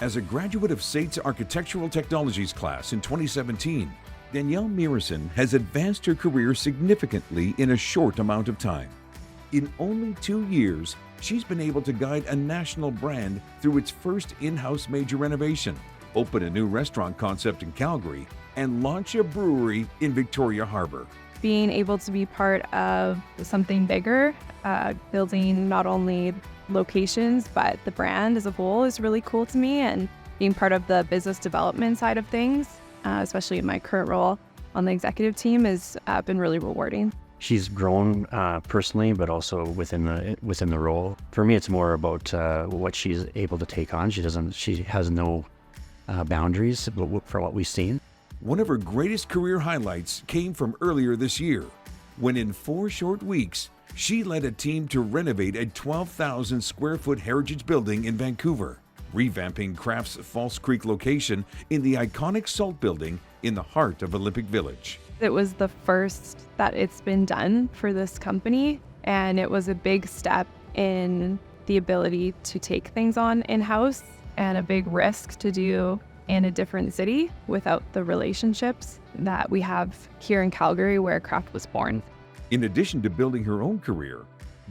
As a graduate of SAIT's Architectural Technologies class in 2017, Danielle Murrison has advanced her career significantly in a short amount of time. In only 2 years, she's been able to guide a national brand through its first in-house major renovation, open a new restaurant concept in Calgary, and launch a brewery in Victoria Harbour. Being able to be part of something bigger, building not only locations but the brand as a whole is really cool to me, and being part of the business development side of things, especially in my current role on the executive team, has been really rewarding. She's grown personally, but also within the role. For me, it's more about what she's able to take on. She has no boundaries for what we've seen. One of her greatest career highlights came from earlier this year, when in 4 short weeks, she led a team to renovate a 12,000 square foot heritage building in Vancouver, revamping Kraft's False Creek location in the iconic Salt Building in the heart of Olympic Village. It was the first that it's been done for this company, and it was a big step in the ability to take things on in-house and a big risk to do in a different city without the relationships that we have here in Calgary, where Kraft was born. In addition to building her own career,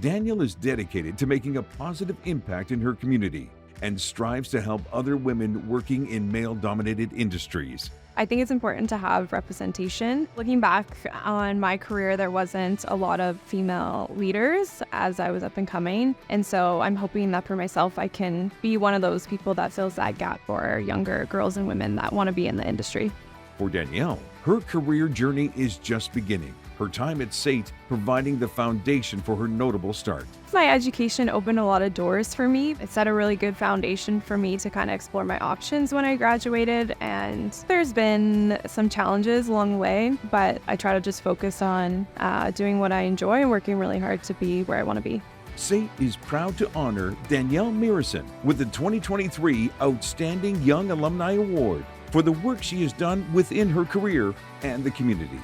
Danielle is dedicated to making a positive impact in her community and strives to help other women working in male-dominated industries. I think it's important to have representation. Looking back on my career, there wasn't a lot of female leaders as I was up and coming. And so I'm hoping that for myself, I can be one of those people that fills that gap for younger girls and women that want to be in the industry. For Danielle, her career journey is just beginning. Her time at SAIT providing the foundation for her notable start. My education opened a lot of doors for me. It set a really good foundation for me to kind of explore my options when I graduated, and there's been some challenges along the way, but I try to just focus on doing what I enjoy and working really hard to be where I want to be. SAIT is proud to honor Danielle Murrison with the 2023 Outstanding Young Alumni Award for the work she has done within her career and the community.